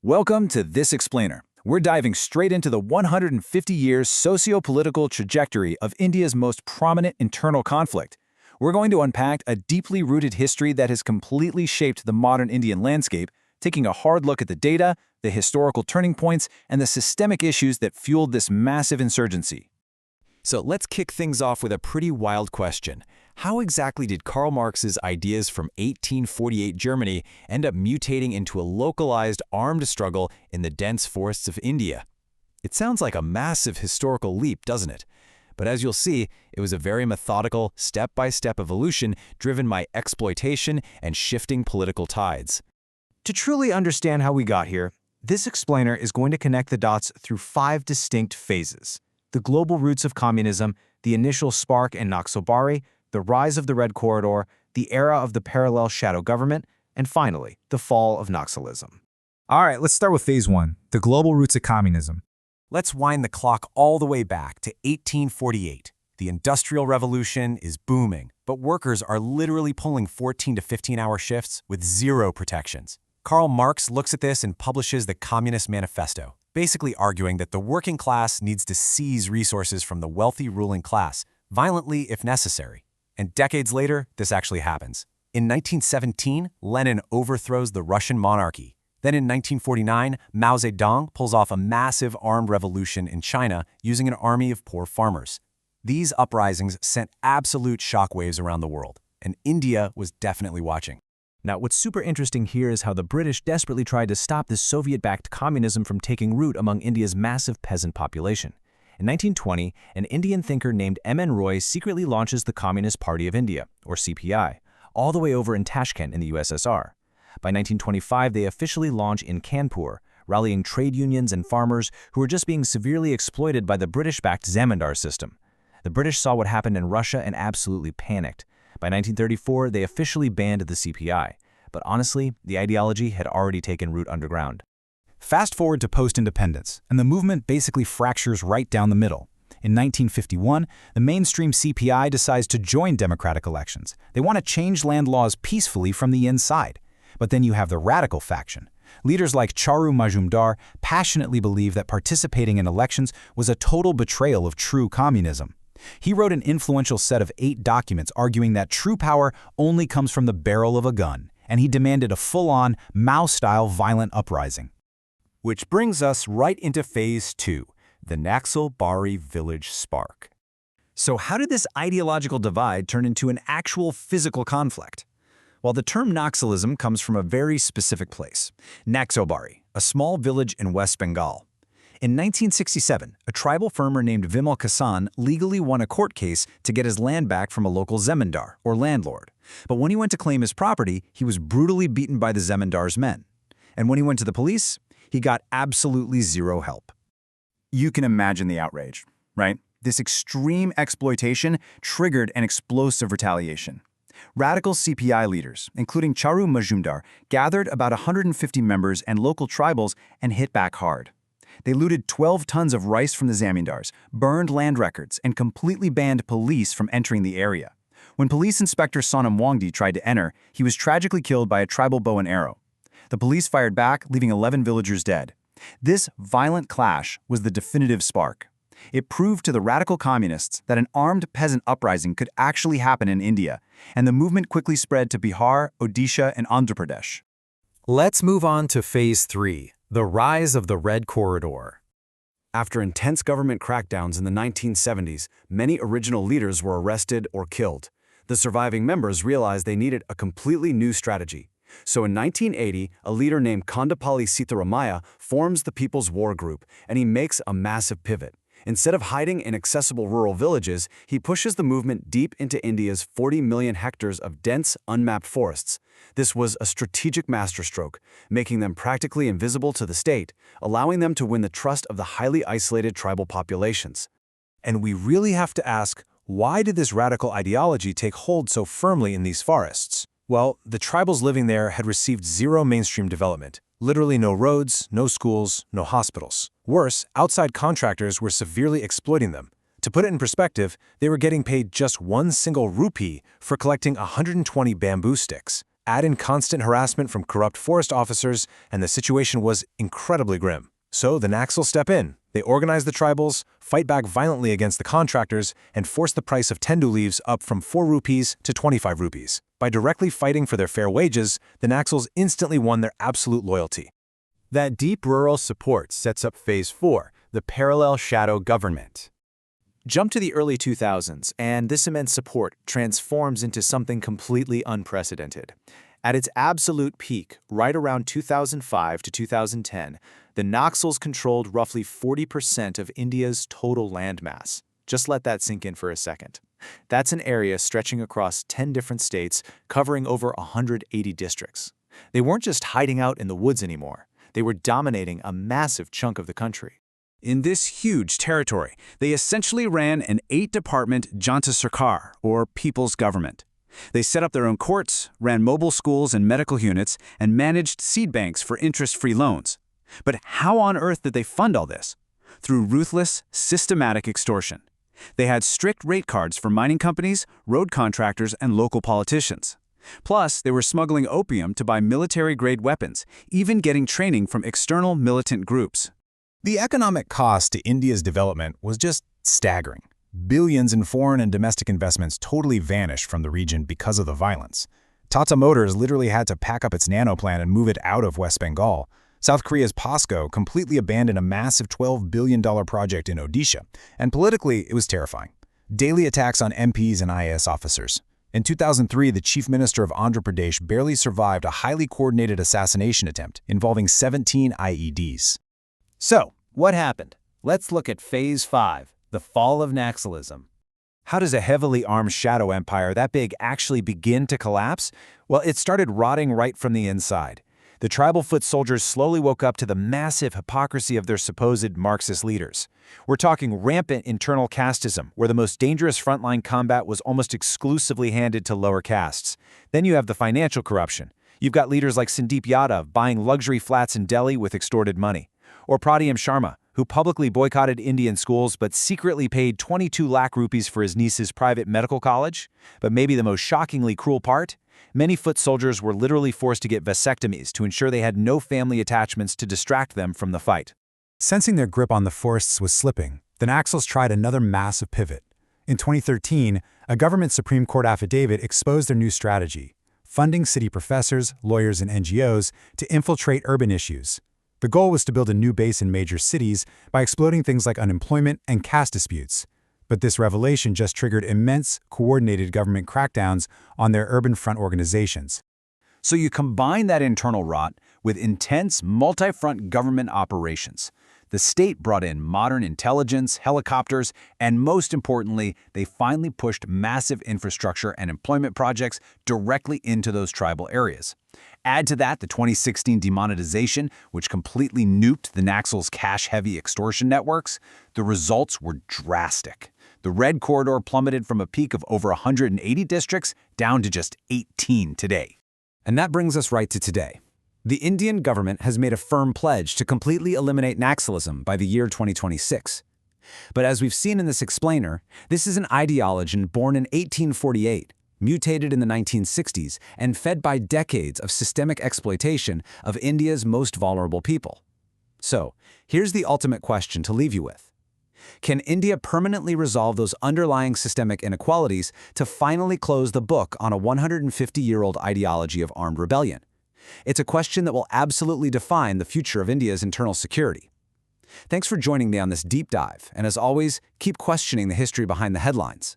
Welcome to This Explainer. We're diving straight into the 150-year socio-political trajectory of India's most prominent internal conflict. We're going to unpack a deeply rooted history that has completely shaped the modern Indian landscape, taking a hard look at the data, the historical turning points, and the systemic issues that fueled this massive insurgency. So let's kick things off with a pretty wild question. How exactly did Karl Marx's ideas from 1848 Germany end up mutating into a localized armed struggle in the dense forests of India? It sounds like a massive historical leap, doesn't it? But as you'll see, it was a very methodical, step-by-step evolution driven by exploitation and shifting political tides. To truly understand how we got here, this explainer is going to connect the dots through 5 distinct phases: the global roots of communism, the initial spark in Naxalbari, the rise of the Red Corridor, the era of the parallel shadow government, and finally, the fall of Naxalism. All right, let's start with phase 1, the global roots of communism. Let's wind the clock all the way back to 1848. The Industrial Revolution is booming, but workers are literally pulling 14 to 15-hour shifts with zero protections. Karl Marx looks at this and publishes the Communist Manifesto, basically arguing that the working class needs to seize resources from the wealthy ruling class, violently if necessary. And decades later, this actually happens. In 1917, Lenin overthrows the Russian monarchy. Then in 1949, Mao Zedong pulls off a massive armed revolution in China using an army of poor farmers. These uprisings sent absolute shockwaves around the world, and India was definitely watching. Now, what's super interesting here is how the British desperately tried to stop this Soviet-backed communism from taking root among India's massive peasant population. In 1920, an Indian thinker named M.N. Roy secretly launches the Communist Party of India, or CPI, all the way over in Tashkent in the USSR. By 1925, they officially launch in Kanpur, rallying trade unions and farmers who were just being severely exploited by the British-backed Zamindar system. The British saw what happened in Russia and absolutely panicked. By 1934, they officially banned the CPI. But honestly, the ideology had already taken root underground. Fast forward to post-independence, and the movement basically fractures right down the middle. In 1951, the mainstream CPI decides to join democratic elections. They want to change land laws peacefully from the inside. But then you have the radical faction. Leaders like Charu Majumdar passionately believe that participating in elections was a total betrayal of true communism. He wrote an influential set of 8 documents arguing that true power only comes from the barrel of a gun, and he demanded a full-on, Mao-style violent uprising. Which brings us right into phase 2, the Naxalbari village spark. So how did this ideological divide turn into an actual physical conflict? Well, the term Naxalism comes from a very specific place, Naxalbari, a small village in West Bengal. In 1967, a tribal farmer named Vimal Kisan legally won a court case to get his land back from a local zemindar, or landlord. But when he went to claim his property, he was brutally beaten by the zemindar's men. And when he went to the police, he got absolutely zero help. You can imagine the outrage, right? This extreme exploitation triggered an explosive retaliation. Radical CPI leaders, including Charu Majumdar, gathered about 150 members and local tribals and hit back hard. They looted 12 tons of rice from the zamindars, burned land records, and completely banned police from entering the area. When Police Inspector Sonam Wangdi tried to enter, he was tragically killed by a tribal bow and arrow. The police fired back, leaving 11 villagers dead. This violent clash was the definitive spark. It proved to the radical communists that an armed peasant uprising could actually happen in India, and the movement quickly spread to Bihar, Odisha, and Andhra Pradesh. Let's move on to phase 3, the rise of the Red Corridor. After intense government crackdowns in the 1970s, many original leaders were arrested or killed. The surviving members realized they needed a completely new strategy. So in 1980, a leader named Kondapalli Sitaramaya forms the People's War Group, and he makes a massive pivot. Instead of hiding in accessible rural villages, he pushes the movement deep into India's 40 million hectares of dense, unmapped forests. This was a strategic masterstroke, making them practically invisible to the state, allowing them to win the trust of the highly isolated tribal populations. And we really have to ask, why did this radical ideology take hold so firmly in these forests? Well, the tribals living there had received zero mainstream development. Literally no roads, no schools, no hospitals. Worse, outside contractors were severely exploiting them. To put it in perspective, they were getting paid just 1 single rupee for collecting 120 bamboo sticks. Add in constant harassment from corrupt forest officers, and the situation was incredibly grim. So the Naxals step in. They organize the tribals, fight back violently against the contractors, and force the price of tendu leaves up from 4 rupees to 25 rupees. By directly fighting for their fair wages, the Naxals instantly won their absolute loyalty. That deep rural support sets up Phase 4, the parallel shadow government. Jump to the early 2000s, and this immense support transforms into something completely unprecedented. At its absolute peak, right around 2005 to 2010, the Naxals controlled roughly 40% of India's total landmass. Just let that sink in for a second. That's an area stretching across 10 different states, covering over 180 districts. They weren't just hiding out in the woods anymore. They were dominating a massive chunk of the country. In this huge territory, they essentially ran an 8-department Janta Sarkar, or people's government. They set up their own courts, ran mobile schools and medical units, and managed seed banks for interest-free loans. But how on earth did they fund all this? Through ruthless, systematic extortion. They had strict rate cards for mining companies, road contractors, and local politicians. Plus, they were smuggling opium to buy military-grade weapons, even getting training from external militant groups. The economic cost to India's development was just staggering. Billions in foreign and domestic investments totally vanished from the region because of the violence. Tata Motors literally had to pack up its nano plant and move it out of West Bengal. South Korea's POSCO completely abandoned a massive $12 billion project in Odisha, and politically, it was terrifying. Daily attacks on MPs and IAS officers. In 2003, the chief minister of Andhra Pradesh barely survived a highly coordinated assassination attempt involving 17 IEDs. So, what happened? Let's look at Phase 5, the fall of Naxalism. How does a heavily armed shadow empire that big actually begin to collapse? Well, it started rotting right from the inside. The tribal foot soldiers slowly woke up to the massive hypocrisy of their supposed Marxist leaders. We're talking rampant internal casteism, where the most dangerous frontline combat was almost exclusively handed to lower castes. Then you have the financial corruption. You've got leaders like Sandeep Yadav buying luxury flats in Delhi with extorted money. Or Pradyam Sharma, who publicly boycotted Indian schools but secretly paid 22 lakh rupees for his niece's private medical college. But maybe the most shockingly cruel part? Many foot soldiers were literally forced to get vasectomies to ensure they had no family attachments to distract them from the fight. Sensing their grip on the forests was slipping, the Naxals tried another massive pivot. In 2013, a government Supreme Court affidavit exposed their new strategy, funding city professors, lawyers, and NGOs to infiltrate urban issues. The goal was to build a new base in major cities by exploiting things like unemployment and caste disputes. But this revelation just triggered immense, coordinated government crackdowns on their urban front organizations. So you combine that internal rot with intense, multi-front government operations. The state brought in modern intelligence, helicopters, and most importantly, they finally pushed massive infrastructure and employment projects directly into those tribal areas. Add to that the 2016 demonetization, which completely nuked the Naxals' cash-heavy extortion networks. The results were drastic. The red corridor plummeted from a peak of over 180 districts down to just 18 today. And that brings us right to today. The Indian government has made a firm pledge to completely eliminate Naxalism by the year 2026. But as we've seen in this explainer, this is an ideology born in 1848, mutated in the 1960s, and fed by decades of systemic exploitation of India's most vulnerable people. So, here's the ultimate question to leave you with. Can India permanently resolve those underlying systemic inequalities to finally close the book on a 150-year-old ideology of armed rebellion? It's a question that will absolutely define the future of India's internal security. Thanks for joining me on this deep dive, and as always, keep questioning the history behind the headlines.